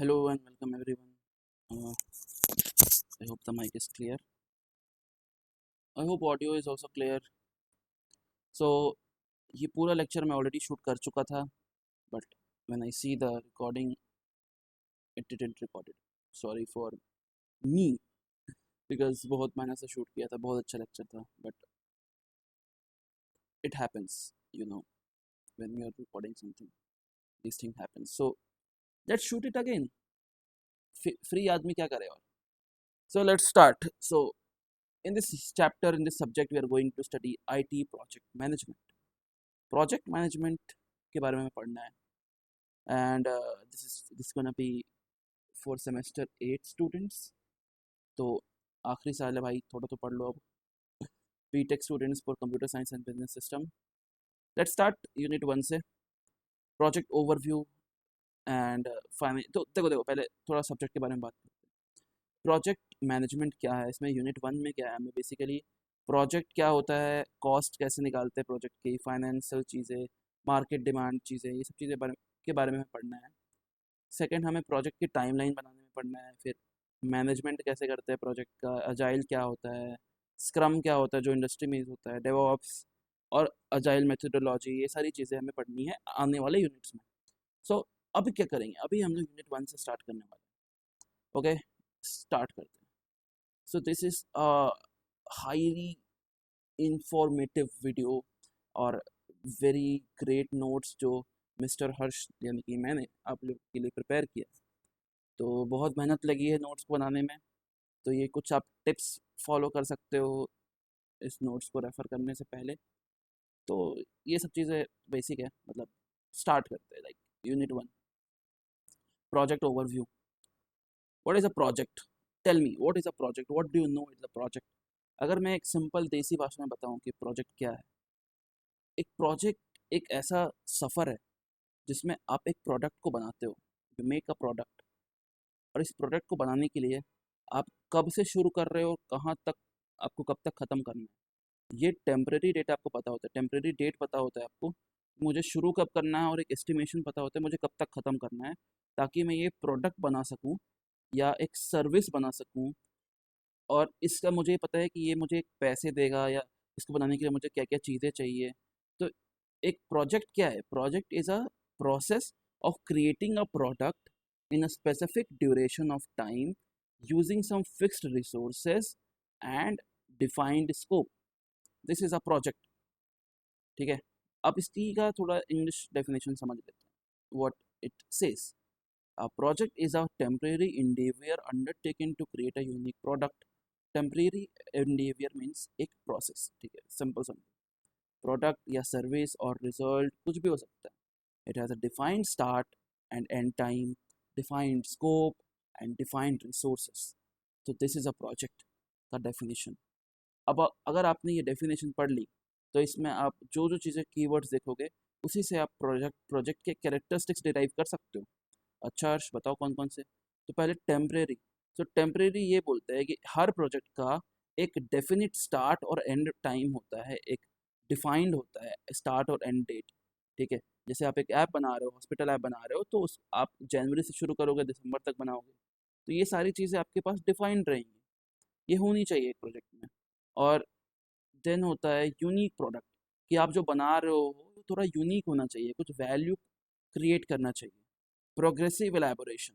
Hello and welcome everyone. Uh, I hope the mic is clear. I hope audio is also clear. So ये पूरा lecture मैं already shoot कर चुका था, but when I see the recording, it didn't record it. Sorry for me because बहुत मेहनत से shoot किया था, बहुत अच्छा लेक्चर था, but it happens, when you are recording something, this thing happens. So let's shoot it again. Free आदमी क्या करे और? So let's start. So in this chapter, in this subject, we are going to study IT project management. Project management के बारे में पढ़ना है and this gonna be for semester 8 students. तो आखिरी साल है भाई, थोड़ा तो पढ़ लो अब। BTech students for computer science and business system. Let's start unit 1 से, प्रोजेक्ट ओवरव्यू एंड फाइनल। तो देखो पहले थोड़ा सब्जेक्ट के बारे में बात करते हैं। प्रोजेक्ट मैनेजमेंट क्या है, इसमें यूनिट 1 में क्या है, हमें बेसिकली प्रोजेक्ट क्या होता है, कॉस्ट कैसे निकालते हैं प्रोजेक्ट की, फाइनेंशियल चीज़ें, मार्केट डिमांड चीज़ें, ये सब चीज़ें के बारे में हमें पढ़ना है। सेकंड, हमें प्रोजेक्ट की टाइमलाइन बनाने में पढ़ना है। फिर मैनेजमेंट कैसे करते हैं प्रोजेक्ट का, अजाइल क्या होता है, स्क्रम क्या होता है जो इंडस्ट्री में यूज होता है, डेवऑप्स और अजाइल मेथोडोलॉजी, ये सारी चीज़ें हमें पढ़नी है आने वाले यूनिट्स में। सो अभी क्या करेंगे, अभी हम लोग यूनिट 1 से स्टार्ट करने वाले हैं। ओके, स्टार्ट करते हैं। So this is highly informative video और वेरी ग्रेट नोट्स जो मिस्टर हर्ष यानी कि मैंने आप लोग के लिए प्रिपेयर किया। तो बहुत मेहनत लगी है नोट्स को बनाने में। तो ये कुछ आप टिप्स फॉलो कर सकते हो इस नोट्स को रेफ़र करने से पहले। तो ये सब चीज़ें बेसिक है, मतलब स्टार्ट करते हैं। Like unit 1, project overview. What is a project? Tell me what is a project, what do you know is a project? अगर मैं एक सिंपल देसी भाषा में बताऊं कि प्रोजेक्ट क्या है, एक प्रोजेक्ट एक ऐसा सफ़र है जिसमें आप एक प्रोडक्ट को बनाते हो, यू मेक अ प्रोडक्ट। और इस प्रोडक्ट को बनाने के लिए आप कब से शुरू कर रहे हो, कहाँ तक आपको कब तक ख़त्म करना है, ये टेम्परेरी डेट आपको पता होता है। टेम्परेरी डेट पता होता है आपको, मुझे शुरू कब करना है, और एक एस्टिमेशन पता होता है मुझे कब तक ख़त्म करना है, ताकि मैं ये प्रोडक्ट बना सकूं या एक सर्विस बना सकूं। और इसका मुझे पता है कि ये मुझे पैसे देगा, या इसको बनाने के लिए मुझे क्या क्या चीज़ें चाहिए। तो एक प्रोजेक्ट क्या है? Project is a process of creating a product in a specific duration of time using some fixed resources and defined scope. This is a project. ठीक है, अब इसकी का थोड़ा इंग्लिश डेफिनेशन समझ लेते हैं। What it says: a project is a temporary endeavor undertaken to create a unique product. Temporary endeavor means एक process, ठीक है, सिंपल समझो। प्रोडक्ट या सर्विस और रिजल्ट कुछ भी हो सकता है। It has a defined start and end time, defined scope, and defined resources. So this is a project का definition. अब अगर आपने ये definition पढ़ ली, तो इसमें आप जो जो चीज़ें कीवर्ड्स देखोगे, उसी से आप प्रोजेक्ट के कैरेक्टरिस्टिक्स डिराइव कर सकते हो। अच्छा हर्ष, बताओ कौन कौन से? तो पहले टेम्परेरी। तो टेम्परेरी ये बोलता है कि हर प्रोजेक्ट का एक डेफिनिट स्टार्ट और एंड टाइम होता है, एक डिफाइंड होता है स्टार्ट और एंड डेट। ठीक है, जैसे आप एक ऐप बना रहे हो, हॉस्पिटल ऐप बना रहे हो, तो उस आप जनवरी से शुरू करोगे, दिसंबर तक बनाओगे। तो ये सारी चीज़ें आपके पास डिफाइंड रहेंगी, ये होनी चाहिए एक प्रोजेक्ट में। और देन होता है यूनिक प्रोडक्ट, कि आप जो बना रहे हो वो थोड़ा यूनिक होना चाहिए, कुछ वैल्यू क्रिएट करना चाहिए। प्रोग्रेसिव एलैबोरेशन,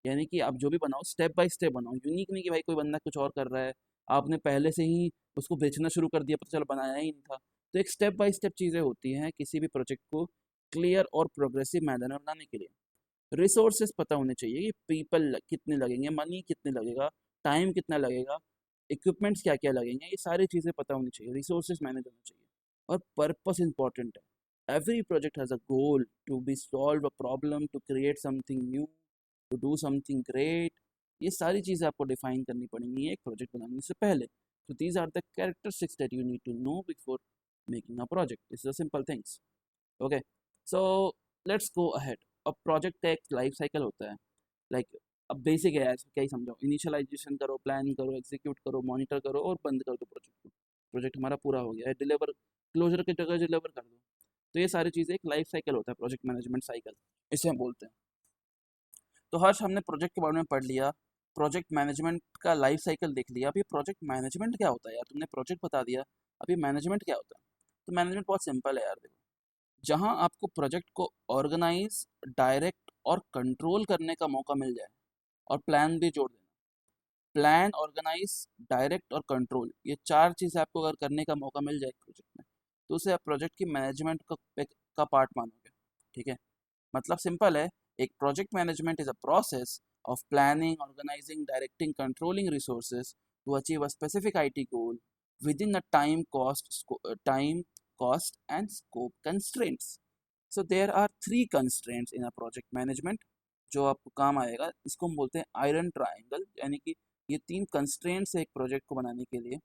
यानी कि आप जो भी बनाओ स्टेप बाय स्टेप बनाओ, यूनिक नहीं कि भाई कोई बंदा कुछ और कर रहा है, आपने पहले से ही उसको बेचना शुरू कर दिया, पता चला बनाया ही नहीं था। तो एक स्टेप बाय स्टेप चीज़ें होती हैं किसी भी प्रोजेक्ट को क्लियर और प्रोग्रेसिव मैनर में बनाने के लिए। रिसोर्सेज पता होने चाहिए कि पीपल कितने लगेंगे, मनी कितने लगेगा, टाइम कितना लगेगा, इक्विपमेंट्स क्या क्या लगेंगे, ये सारी चीज़ें पता होनी चाहिए, रिसोर्सेज मैनेज होना चाहिए। और पर्पस इंपॉर्टेंट है। Every project has a goal to be solve a problem, to create something new, to do something great. ये सारी चीज़ें आपको डिफाइन करनी पड़ेंगी एक प्रोजेक्ट बनाने से पहले। तो these are the characteristics that you need to know before making a project. This is the simple things. Okay, so let's go ahead. अब प्रोजेक्ट का एक लाइफ साइकिल होता है। लाइक अब बेसिक है यार, क्या ही समझाओ। इनिशियलाइजेशन करो, प्लान करो, एग्जीक्यूट करो, मॉनिटर करो और बंद कर दो प्रोजेक्ट को। प्रोजेक्ट हमारा पूरा हो गया है, डिलीवर, क्लोजर की जगह डिलीवर कर दो। तो ये सारी चीज़ें एक लाइफ साइकिल होता है, प्रोजेक्ट मैनेजमेंट साइकिल इसे हम बोलते हैं। तो हर्ष हमने प्रोजेक्ट के बारे में पढ़ लिया, प्रोजेक्ट मैनेजमेंट का लाइफ साइकिल देख लिया। अभी प्रोजेक्ट मैनेजमेंट क्या होता है यार, तुमने प्रोजेक्ट बता दिया, अभी मैनेजमेंट क्या होता है? तो मैनेजमेंट बहुत सिंपल है यार, देखो, जहाँ आपको प्रोजेक्ट को ऑर्गेनाइज, डायरेक्ट और कंट्रोल करने का मौका मिल जाए, और प्लान भी जोड़ देना। प्लान, ऑर्गेनाइज, डायरेक्ट और कंट्रोल, ये चार चीज़ आपको अगर करने का मौका मिल जाए प्रोजेक्ट में, तो उसे आप प्रोजेक्ट की मैनेजमेंट का पार्ट मानोगे। ठीक है, मतलब सिंपल है, एक project management is a process of planning, organizing, directing, controlling resources to achieve a specific IT goal within a time, cost and scope constraints. So there are three constraints in a project management जो आपको काम आएगा। इसको हम बोलते हैं iron triangle, यानी कि ये तीन कंस्ट्रेंट्स है एक प्रोजेक्ट को बनाने के लिए।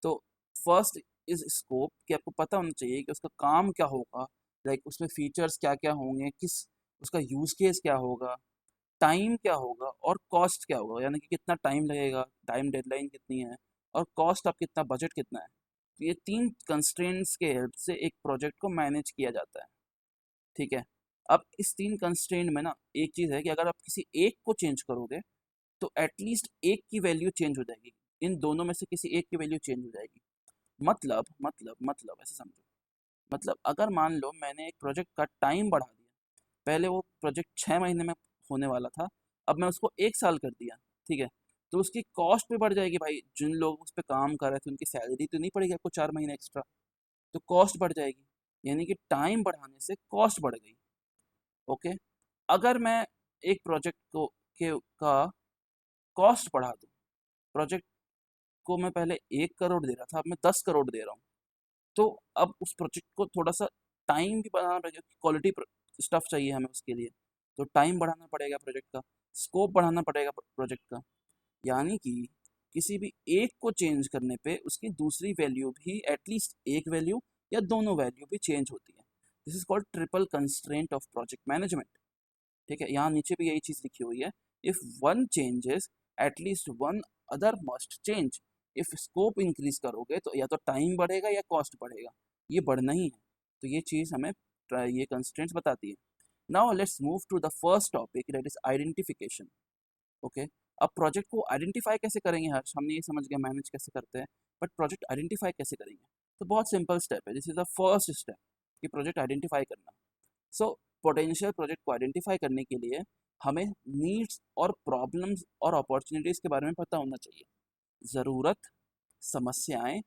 तो फर्स्ट इज स्कोप, कि आपको पता होना चाहिए कि उसका काम क्या होगा, लाइक उसमें फीचर्स क्या क्या होंगे, किस उसका यूज केस क्या होगा, टाइम क्या होगा और कॉस्ट क्या होगा, यानी कि कितना टाइम लगेगा, टाइम डेडलाइन कितनी है, और कॉस्ट आप कितना, बजट कितना है। तो ये तीन कंस्ट्रेंट्स के हेल्प से एक प्रोजेक्ट को मैनेज किया जाता है। ठीक है, अब इस तीन कंस्ट्रेंट में ना एक चीज़ है कि अगर आप किसी एक को चेंज करोगे तो एटलीस्ट एक की वैल्यू चेंज हो जाएगी, इन दोनों में से किसी एक की वैल्यू चेंज हो जाएगी। मतलब ऐसे समझो, मतलब अगर मान लो मैंने एक प्रोजेक्ट का टाइम बढ़ा दिया, पहले वो प्रोजेक्ट 6 महीने में होने वाला था, अब मैं उसको 1 साल कर दिया। ठीक है, तो उसकी कॉस्ट भी बढ़ जाएगी भाई, जिन लोग उस पर काम कर रहे थे उनकी सैलरी तो नहीं पड़ेगी आपको 4 महीने एक्स्ट्रा, तो कॉस्ट बढ़ जाएगी, यानी कि टाइम बढ़ाने से कॉस्ट बढ़ गई। ओके, अगर मैं एक प्रोजेक्ट का कॉस्ट बढ़ा दूँ, प्रोजेक्ट को मैं पहले 1 करोड़ दे रहा था, अब मैं 10 करोड़ दे रहा हूँ, तो अब उस प्रोजेक्ट को थोड़ा सा टाइम भी बढ़ाना पड़ेगा, क्वालिटी स्टफ चाहिए हमें उसके लिए, तो टाइम बढ़ाना पड़ेगा प्रोजेक्ट का, स्कोप बढ़ाना पड़ेगा प्रोजेक्ट का। यानी कि किसी भी एक को चेंज करने पे उसकी दूसरी वैल्यू भी, एटलीस्ट एक वैल्यू या दोनों वैल्यू भी चेंज होती है। This is called triple constraint of project management. ठीक है, यहाँ नीचे भी यही चीज़ लिखी हुई है, if one changes at least one other must change. If scope increase करोगे तो या तो टाइम बढ़ेगा या कॉस्ट बढ़ेगा, ये बढ़ना ही है। तो ये चीज़ हमें ये कंस्ट्रेंट्स बताती है। Now let's move to the first topic, that is identification. Okay, अब प्रोजेक्ट को आइडेंटिफाई कैसे करेंगे हर्ष, हमने ये समझ गया मैनेज कैसे करते हैं, बट प्रोजेक्ट आइडेंटिफाई कैसे करेंगे? तो बहुत सिंपल स्टेप है, this is the first step कि प्रोजेक्ट आइडेंटिफाई करना। सो पोटेंशियल प्रोजेक्ट को आइडेंटिफाई करने के लिए हमें नीड्स और प्रॉब्लम्स और अपॉर्चुनिटीज़ के बारे में पता होना चाहिए। ज़रूरत, समस्याएं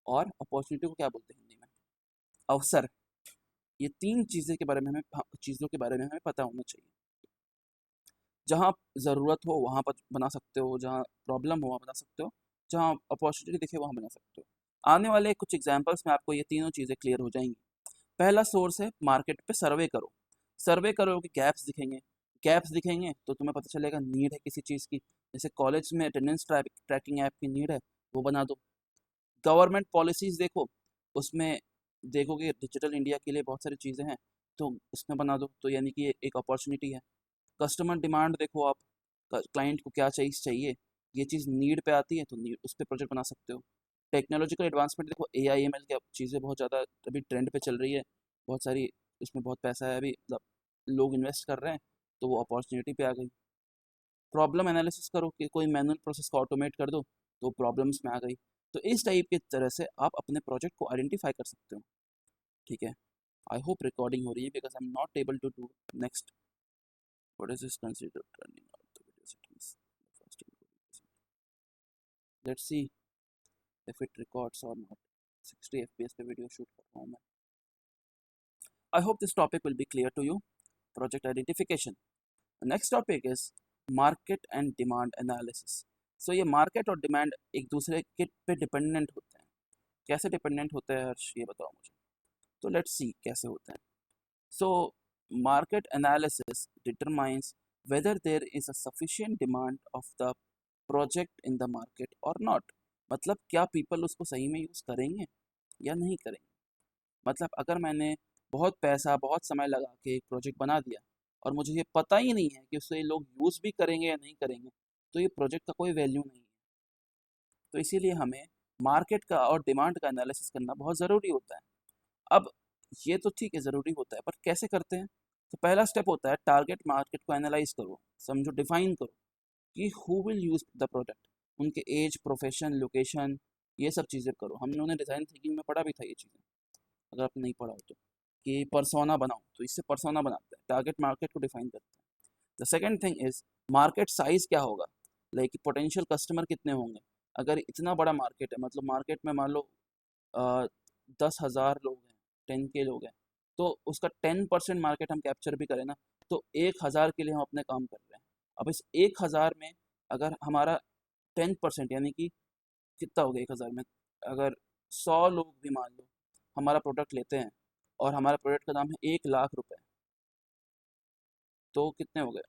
और अपॉर्चुनिटी को क्या बोलते हैं हिंदी में? अवसर। ये तीन चीज़ें के बारे में हमें, चीज़ों के बारे में हमें पता होना चाहिए। जहाँ ज़रूरत हो वहाँ पर बना सकते हो, जहाँ प्रॉब्लम हो वहाँ बना सकते हो, जहाँ अपॉर्चुनिटी दिखे वहाँ बना सकते हो। आने वाले कुछ एग्जाम्पल्स में आपको ये तीनों चीज़ें क्लियर हो जाएंगी। पहला सोर्स है मार्केट पे सर्वे करो। सर्वे करोगे, गैप्स दिखेंगे, गैप्स दिखेंगे तो तुम्हें पता चलेगा नीड है किसी चीज़ की। जैसे कॉलेज में अटेंडेंस ट्रैकिंग ऐप की नीड है, वो बना दो। गवर्नमेंट पॉलिसीज़ देखो, उसमें देखोगे डिजिटल इंडिया के लिए बहुत सारी चीज़ें हैं, तो उसमें बना दो, तो यानी कि ये एक अपॉर्चुनिटी है। कस्टमर डिमांड देखो आप, क्लाइंट को क्या चीज़ चाहिए, ये चीज़ नीड पे आती है तो नीड उस पर प्रोजेक्ट बना सकते हो। टेक्नोलॉजिकल एडवांसमेंट देखो, AI ML की चीज़ें बहुत ज़्यादा अभी ट्रेंड पे चल रही है, बहुत सारी, इसमें बहुत पैसा है अभी, मतलब लोग इन्वेस्ट कर रहे हैं, तो वो अपॉर्चुनिटी पे आ गई। प्रॉब्लम एनालिसिस करो कि कोई मैनुअल प्रोसेस को ऑटोमेट कर दो, तो प्रॉब्लम्स में आ गई। तो इस टाइप की तरह से आप अपने प्रोजेक्ट को आइडेंटिफाई कर सकते हो। ठीक है, आई होप रिकॉर्डिंग हो रही है, because I am not able to do next. What is this consider turning out the video settings? Let's see if it records or not. 60 fps पे वीडियो शूट कर रहा हूँ मैं। I hope this topic will be clear to you. Project identification. The next topic is market and demand analysis. So ये market और demand एक दूसरे के पे डिपेंडेंट होते हैं। कैसे डिपेंडेंट होते हैं हर्ष, ये बताओ मुझे। तो लेट्स सी कैसे होते हैं। So market analysis determines whether there is a sufficient demand of the project in the market or not. मतलब क्या पीपल उसको सही में यूज़ करेंगे या नहीं करेंगे। मतलब अगर मैंने बहुत पैसा, बहुत समय लगा के एक प्रोजेक्ट बना दिया और मुझे ये पता ही नहीं है कि उसे लोग यूज़ भी करेंगे या नहीं करेंगे, तो ये प्रोजेक्ट का कोई वैल्यू नहीं है। तो इसीलिए हमें मार्केट का और डिमांड का एनालिसिस करना बहुत ज़रूरी होता है। अब ये तो ठीक है, ज़रूरी होता है, पर कैसे करते हैं? तो पहला स्टेप होता है टारगेट मार्केट को एनालाइज करो, समझो, डिफाइन करो कि who will use the product, उनके एज, प्रोफेशन, लोकेशन, ये सब चीज़ें करो। हम लोगों ने डिज़ाइन थिंकिंग में पढ़ा भी था ये चीज़ें, अगर आपने नहीं पढ़ा हो तो, कि परसोना बनाओ, तो इससे परसोना बनाते हैं, टारगेट मार्केट को डिफाइन करते हैं। The second thing is market size क्या होगा, लाइक पोटेंशियल कस्टमर कितने होंगे। अगर इतना बड़ा मार्केट है, मतलब मार्केट में मान लो 10,000 लोग हैं, 10K लोग हैं, तो उसका 10% मार्केट हम कैप्चर भी करें ना, तो 1,000 के लिए हम अपने काम कर रहे हैं। अब इस 1,000 में अगर हमारा 10% यानी कि कितना हो गया 1,000 में, अगर 100 लोग भी मान लो हमारा प्रोडक्ट लेते हैं, और हमारा प्रोडक्ट का दाम है 1,00,000 रुपए, तो कितने हो गए,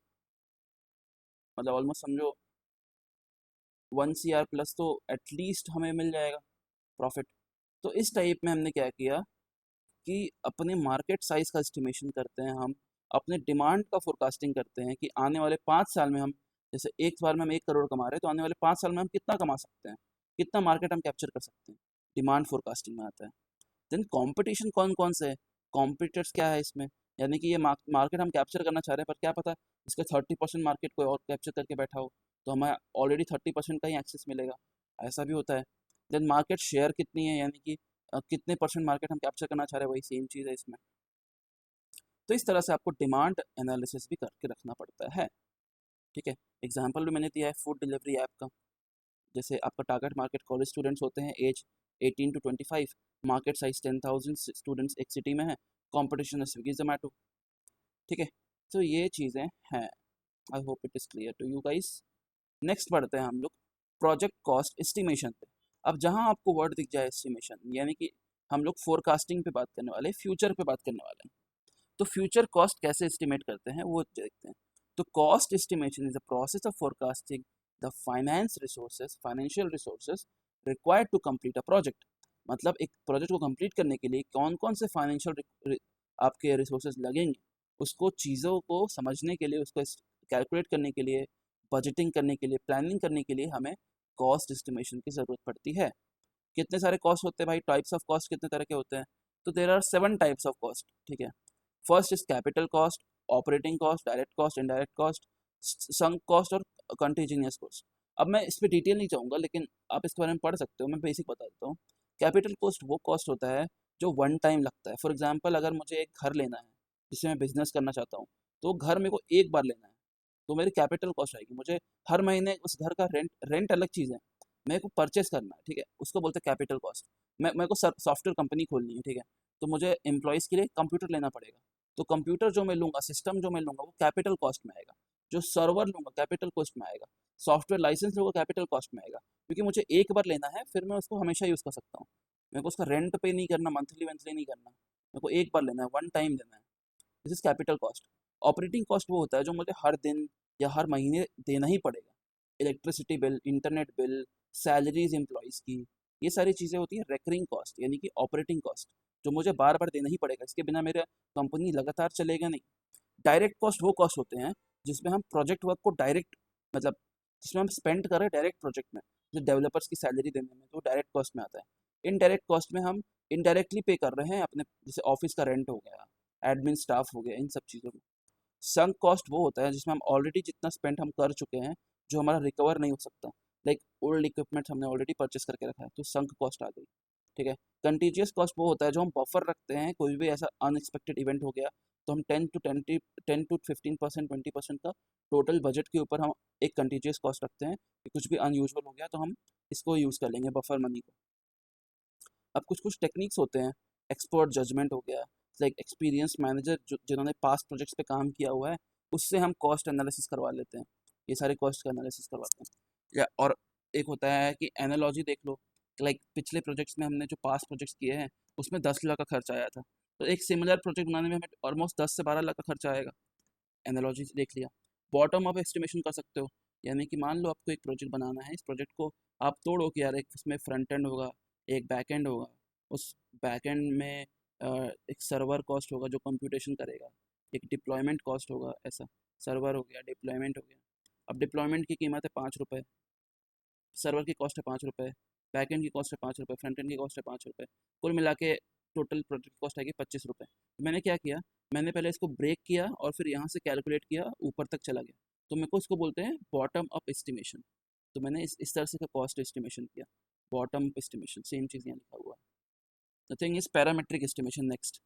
मतलब ऑलमोस्ट समझो 1 CR प्लस तो एटलीस्ट हमें मिल जाएगा प्रॉफिट। तो इस टाइप में हमने क्या किया कि अपने मार्केट साइज का एस्टिमेशन करते हैं हम, अपने डिमांड का फोरकास्टिंग करते हैं कि आने वाले 5 साल में हम, जैसे एक बार में हम 1 करोड़ कमा रहे हैं, तो आने वाले 5 साल में हम कितना कमा सकते हैं, कितना मार्केट हम कैप्चर कर सकते हैं, डिमांड फोरकास्टिंग में आता है। देन कंपटीशन कौन कौन से है, कॉम्पिटिटर्स क्या है इसमें, यानी कि ये मार्केट हम कैप्चर करना चाह रहे हैं, पर क्या पता इसका 30% मार्केट कोई और कैप्चर करके बैठा हो, तो हमें ऑलरेडी 30% का ही एक्सेस मिलेगा, ऐसा भी होता है। देन मार्केट शेयर कितनी है, यानी कि कितने परसेंट मार्केट हम कैप्चर करना चाह रहे हैं, वही सेम चीज़ है इसमें। तो इस तरह से आपको डिमांड एनालिसिस भी करके रखना पड़ता है। ठीक है, एग्जाम्पल भी मैंने दिया है फूड डिलीवरी ऐप का। जैसे आपका टारगेट मार्केट कॉलेज स्टूडेंट्स होते हैं, age 18 to 25, market size 10,000 students एक सिटी में है, कंपटीशन है स्विगी जोमेटो। ठीक है, तो ये चीज़ें हैं। I hope it is clear to you guys. Next बढ़ते हैं हम लोग प्रोजेक्ट कॉस्ट एस्टिमेशन पे। अब जहाँ आपको वर्ड दिख जाए एस्टिमेशन, यानी कि हम लोग फोरकास्टिंग पे बात करने वाले हैं, फ्यूचर पे बात करने वाले हैं। तो फ्यूचर कॉस्ट कैसे एस्टिमेट करते हैं वो देखते हैं। तो cost estimation is a process of forecasting the financial resources required to complete a project. मतलब एक प्रोजेक्ट को कंप्लीट करने के लिए कौन कौन से फाइनेंशियल आपके रिसोर्सेज लगेंगे, उसको चीज़ों को समझने के लिए, उसको कैलकुलेट करने के लिए, बजटिंग करने के लिए, प्लानिंग करने के लिए हमें कॉस्ट एस्टिमेशन की ज़रूरत पड़ती है। कितने सारे कॉस्ट होते हैं भाई, टाइप्स ऑफ कॉस्ट कितने तरह के होते हैं, तो there are 7 types of cost. ठीक है, first is capital cost, operating cost, direct cost, indirect cost, sunk cost और कंटीन्यूअस कॉस्ट। अब मैं इस पर डिटेल नहीं चाहूँगा, लेकिन आप इसके बारे में पढ़ सकते हो, मैं बेसिक बता देता हूँ। कैपिटल कॉस्ट वो कॉस्ट होता है जो वन टाइम लगता है। फॉर एग्जाम्पल अगर मुझे एक घर लेना है जिससे मैं बिजनेस करना चाहता हूँ, तो घर मेरे को एक बार लेना है, तो मेरी कैपिटल कॉस्ट आएगी। मुझे हर महीने उस घर का रेंट रेंट अलग चीज़ है, मेरे को परचेस करना है, ठीक है, उसको बोलते हैं कैपिटल कॉस्ट। मेरे को सॉफ्टवेयर कंपनी खोलनी है, ठीक है, तो मुझे एम्प्लॉयज़ के लिए कंप्यूटर लेना पड़ेगा, तो कंप्यूटर जो मैं लूँगा, सिस्टम जो मैं लूँगा, वो कैपिटल कॉस्ट में आएगा। जो सर्वर लूँगा कैपिटल कॉस्ट में आएगा। सॉफ्टवेयर लाइसेंस लूँगा कैपिटल कॉस्ट में आएगा, क्योंकि मुझे एक बार लेना है, फिर मैं उसको हमेशा यूज़ कर सकता हूँ। मेरे को उसका रेंट पे नहीं करना, मंथली मंथली नहीं करना, मेरे को एक बार लेना है, वन टाइम लेना है। This is capital cost. Operating cost वो होता है जो मुझे हर दिन या हर महीने देना ही पड़ेगा। Electricity bill, internet bill, salaries employees की, ये सारी चीज़ें होती हैं रेकरिंग कॉस्ट, यानी कि ऑपरेटिंग कॉस्ट, जो मुझे बार बार देना ही पड़ेगा, इसके बिना मेरा कंपनी लगातार चलेगा नहीं। डायरेक्ट कॉस्ट वो कॉस्ट होते हैं जिसमें हम प्रोजेक्ट वर्क को डायरेक्ट, मतलब जिसमें हम स्पेंड कर रहे हैं डायरेक्ट प्रोजेक्ट में, जैसे डेवलपर्स की सैलरी देने में, तो डायरेक्ट कॉस्ट में आता है। इनडायरेक्ट कॉस्ट में हम इनडायरेक्टली पे कर रहे हैं अपने, जैसे ऑफिस का रेंट हो गया, एडमिन स्टाफ हो गया, इन सब चीज़ों में। संक कॉस्ट वो होता है जिसमें हम ऑलरेडी जितना स्पेंड हम कर चुके हैं, जो हमारा रिकवर नहीं हो सकता, लाइक ओल्ड इक्विपमेंट हमने ऑलरेडी परचेस करके रखा है, तो संक कॉस्ट आ गई। ठीक है, कंटीजियस कॉस्ट वो होता है जो हम बफर रखते हैं, कोई भी ऐसा अनएक्सपेक्टेड इवेंट हो गया, तो हम 10 to 15%, 20% का टोटल बजट के ऊपर हम एक कंटीजियस कॉस्ट रखते हैं कि कुछ भी अनयूजुअल हो गया तो हम इसको यूज़ कर लेंगे, बफर मनी को। अब कुछ कुछ टेक्निक्स होते हैं, एक्सपर्ट जजमेंट हो गया, लाइक एक्सपीरियंस मैनेजर जो जिन्होंने पास्ट प्रोजेक्ट्स पे काम किया हुआ है, उससे हम कॉस्ट एनालिसिस करवा लेते हैं, ये सारे कॉस्ट का एनालिसिस करवाते हैं। या और एक होता है कि एनालॉजी देख लो, लाइक पिछले प्रोजेक्ट्स में हमने जो पास्ट प्रोजेक्ट्स किए हैं उसमें 10 लाख का खर्चा आया था, तो एक सिमिलर प्रोजेक्ट बनाने में हमें ऑलमोस्ट 10 से 12 लाख का खर्चा आएगा। एनालॉजी देख लिया। बॉटम अप एस्टिमेशन कर सकते हो, यानी कि मान लो आपको एक प्रोजेक्ट बनाना है, इस प्रोजेक्ट को आप तोड़ो कि यार एक इसमें फ्रंट एंड होगा, एक बैक एंड होगा, उस बैक एंड में एक सर्वर कॉस्ट होगा जो कंप्यूटेशन करेगा, एक डिप्लॉयमेंट कॉस्ट होगा, ऐसा सर्वर हो गया, डिप्लॉयमेंट हो गया। अब डिप्लॉयमेंट की कीमत है 5 रुपये, सर्वर की कॉस्ट है 5 रुपये, बैक एंड की कॉस्ट है 5 रुपये, फ्रंट एंड की कॉस्ट है 5 रुपये, कुल मिला के टोटल प्रोजेक्ट की कॉस्ट आएगी 25 रुपये। मैंने क्या किया, मैंने पहले इसको ब्रेक किया और फिर यहाँ से कैलकुलेट किया, ऊपर तक चला गया, तो मेरे को इसको बोलते हैं बॉटम अप एस्टिमेशन। तो मैंने इस तरह से का कॉस्ट एस्टिमेशन किया, बॉटम अप एस्टिमेशन, सेम चीज़ यहाँ लिखा हुआ है। The thing is parametric estimation next.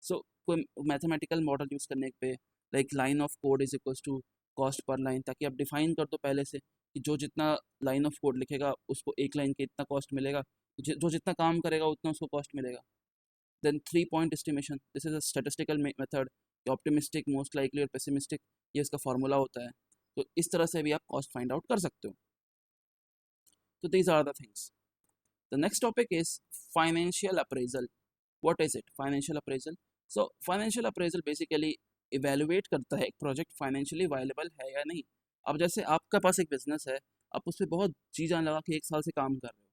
So कोई मैथमेटिकल मॉडल यूज़ करने पे, like line of code is equals to cost पर लाइन, ताकि आप डिफाइन कर दो पहले से कि जो जितना लाइन ऑफ कोड लिखेगा उसको एक लाइन के इतना कॉस्ट मिलेगा, जो जितना काम करेगा उतना उसको कॉस्ट मिलेगा। Then 3 point estimation, this is a statistical method, optimistic, most likely और पेसिमिस्टिक, ये इसका फार्मूला होता है। तो इस तरह से भी आप कॉस्ट फाइंड आउट कर सकते हो। तो these are the things. The next topic is financial appraisal. What is it financial appraisal? So financial appraisal basically evaluate करता है एक प्रोजेक्ट फाइनेंशियली वायलेबल है या नहीं। अब जैसे आपका पास एक बिजनेस है, आप उस पर बहुत जी जान लगा के 1 साल से काम कर रहे हो,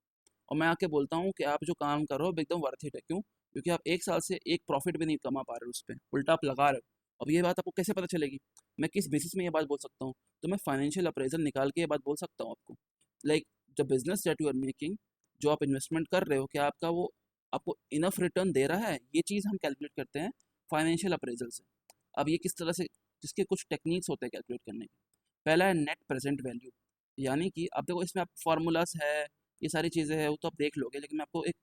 और मैं आके बोलता हूँ कि आप जो काम कर रहे हो एकदम वर्थ इट है। क्यों? क्योंकि आप 1 साल से एक प्रॉफिट भी नहीं कमा पा रहे हो, उस पर उल्टा आप लगा रहे हो। अब ये बात आपको कैसे पता चलेगी? मैं किस बेसिस में ये बात बोल सकता हूँ? तो मैं फाइनेंशियल अप्रेजल निकाल के ये बात बोल सकता हूँ आपको। Like the business that you are making, जो आप इन्वेस्टमेंट कर रहे हो, क्या आपका वो आपको इनफ रिटर्न दे रहा है? ये चीज़ हम कैलकुलेट करते हैं फाइनेंशियल अप्रेजल से। अब ये किस तरह से, जिसके कुछ टेक्निक्स होते हैं कैलकुलेट करने के। पहला है नेट प्रेजेंट वैल्यू, यानी कि आप देखो इसमें आप फार्मूलाज है, ये सारी चीज़ें हैं, वो तो आप देख लोगे, लेकिन मैं आपको एक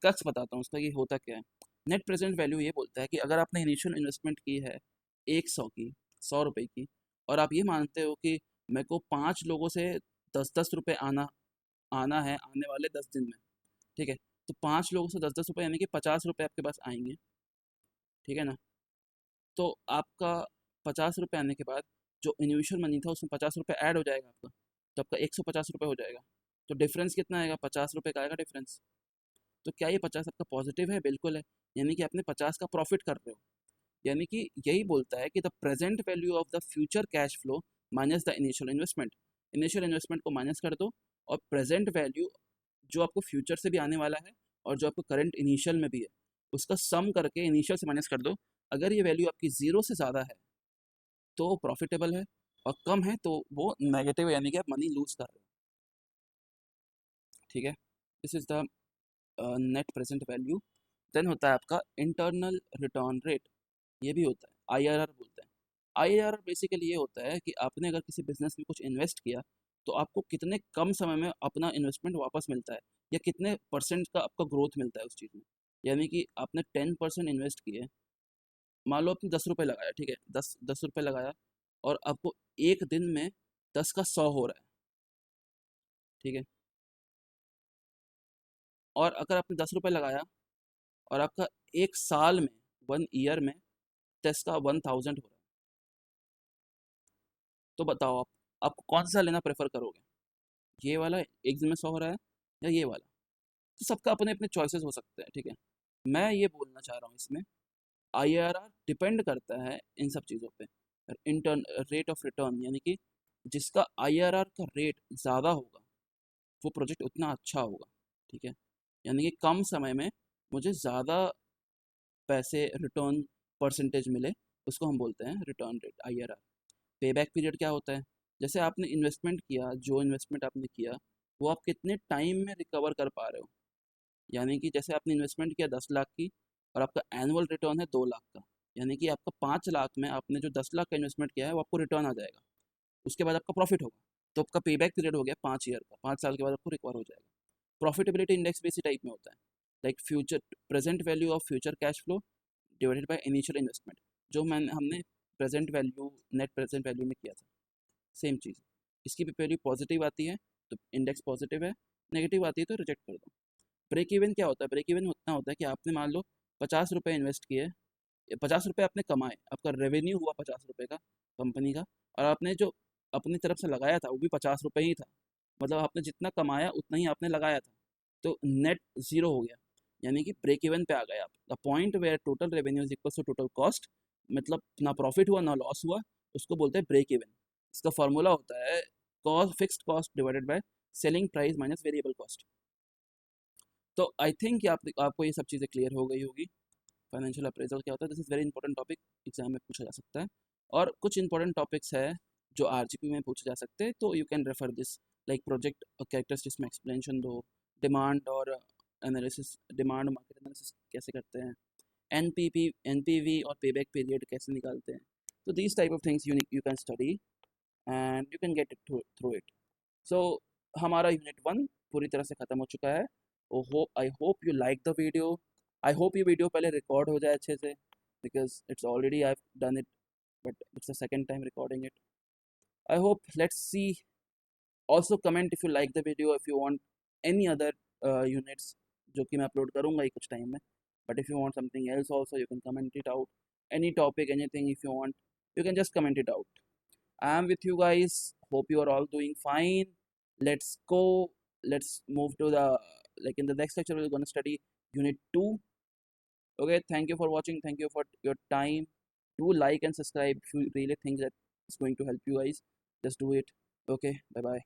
कक्स बताता हूँ उसका कि होता क्या है। नेट प्रेजेंट वैल्यू ये बोलता है कि अगर आपने इनिशियल इन्वेस्टमेंट की है 100 रुपए की, और आप ये मानते हो कि मेरे को 5 लोगों से 10-10 रुपये आना आना है आने वाले 10 दिन में, ठीक है? तो 5 लोगों से 10-10 रुपये यानी कि 50 रुपये आपके पास आएंगे, ठीक है ना? तो आपका 50 रुपये आने के बाद जो इनिशियल मनी था उसमें 50 रुपये ऐड हो जाएगा आपका, तो आपका 150 रुपये हो जाएगा। तो डिफरेंस कितना आएगा? 50 रुपये का आएगा डिफरेंस। तो क्या ये 50 आपका पॉजिटिव है? बिल्कुल है। यानी कि आपने 50 का प्रॉफिट कर रहे हो। यानी कि यही बोलता है कि the present value of the future cash flow minus the initial investment. Initial investment को माइनस कर दो, और प्रेजेंट वैल्यू जो आपको फ्यूचर से भी आने वाला है और जो आपको करंट इनिशियल में भी है, उसका सम करके इनिशियल से माइनस कर दो। अगर ये वैल्यू आपकी 0 से ज़्यादा है तो प्रॉफिटेबल है, और कम है तो वो नेगेटिव, यानी कि आप मनी लूज कर रहे हो, ठीक है? This is the net present value. Then होता है आपका इंटरनल रिटर्न रेट, ये भी होता है, आईआरआर बोलते हैं। आईआरआर बेसिकली ये होता है कि आपने अगर किसी बिजनेस में कुछ इन्वेस्ट किया, तो आपको कितने कम समय में अपना इन्वेस्टमेंट वापस मिलता है, या कितने परसेंट का आपका ग्रोथ मिलता है उस चीज़ में। यानी कि आपने 10% इन्वेस्ट किए, मान लो आपने 10 रुपये लगाया, ठीक है, 10 रुपये लगाया, और आपको एक दिन में 10 का 100 हो रहा है, ठीक है? और अगर आपने 10 रुपये लगाया और आपका एक साल में, 1 ईयर में 10 का 1000 हो रहा है, तो बताओ आप कौन सा लेना प्रेफर करोगे? ये वाला एक दिन में 100 हो रहा है, या ये वाला? तो सबका अपने अपने चॉइसेस हो सकते हैं, ठीक है? मैं ये बोलना चाह रहा हूँ इसमें, आईआरआर डिपेंड करता है इन सब चीज़ों पे। इंटर्न रेट ऑफ रिटर्न, यानी कि जिसका आईआरआर का रेट ज़्यादा होगा वो प्रोजेक्ट उतना अच्छा होगा, ठीक है? यानी कि कम समय में मुझे ज़्यादा पैसे रिटर्न परसेंटेज मिले, उसको हम बोलते हैं रिटर्न रेट, आईआरआर। पे बैक पीरियड क्या होता है? जैसे आपने इन्वेस्टमेंट किया, जो इन्वेस्टमेंट आपने किया वो आप कितने टाइम में रिकवर कर पा रहे हो। यानी कि जैसे आपने इन्वेस्टमेंट किया 10 लाख की, और आपका एनुअल रिटर्न है 2 लाख का, यानी कि आपका 5 लाख में आपने जो 10 लाख का इन्वेस्टमेंट किया है वो आपको रिटर्न आ जाएगा। उसके बाद आपका प्रॉफिट होगा, तो आपका पे बैक पीरियड हो गया 5 ईयर का, 5 साल के बाद आपको रिकवर हो जाएगा। प्रॉफिटेबिलिटी इंडेक्स भी इसी टाइप में होता है, like future present value of future cash flow divided by initial investment, जो हमने present value net present value में किया था, सेम चीज़। इसकी भी वैल्यू पॉजिटिव आती है तो इंडेक्स पॉजिटिव है, नेगेटिव आती है तो रिजेक्ट कर दो। ब्रेक इवन क्या होता है? ब्रेक इवन उतना होता है कि आपने मान लो 50 रुपये इन्वेस्ट किए, 50 रुपये आपने कमाए, आपका रेवेन्यू हुआ 50 रुपये का कंपनी का, और आपने जो अपनी तरफ से लगाया था वो भी 50 रुपये ही था, मतलब आपने जितना कमाया उतना ही आपने लगाया था, तो नेट ज़ीरो हो गया, यानी कि ब्रेक इवन पे आ गए आप। The point where total revenue is equal to total cost, मतलब ना प्रॉफिट हुआ ना लॉस हुआ, उसको बोलते हैं ब्रेक इवन। इसका फॉर्मूला होता है cost, fixed cost divided by selling price minus variable cost. तो आई थिंक आपको ये सब चीज़ें क्लियर हो गई होगी। फाइनेंशियल अप्रेजल क्या होता है? This is very important topic, exam में पूछा जा सकता है। और कुछ इंपॉर्टेंट टॉपिक्स है जो आरजीपी में पूछे जा सकते हैं, तो you can refer this, like project characteristics में एक्सप्लेनेशन दो, डिमांड और एनालिसिस, डिमांड मार्केट एनालिसिस कैसे करते हैं, NPV और payback period कैसे निकालते हैं. So these type of things you can study and you can get it through it. So हमारा यूनिट 1 पूरी तरह से ख़त्म हो चुका है. I hope you like the video. I hope ये वीडियो पहले रिकॉर्ड हो जाए अच्छे से, because it's already I have done it, but it's the second time recording it. I hope, let's see. Also comment if you like the video, if you want any other units जो कि मैं upload करूँगा ही कुछ time में. But if you want something else also, you can comment it out. Any topic, anything, if you want, you can just comment it out. I am with you guys. Hope you are all doing fine. Let's go. Let's move to the, like, in the next lecture we're going to study unit 2. Okay, thank you for watching. Thank you for your time. Do like and subscribe if you really think that it's going to help you guys. Just do it. Okay, bye bye.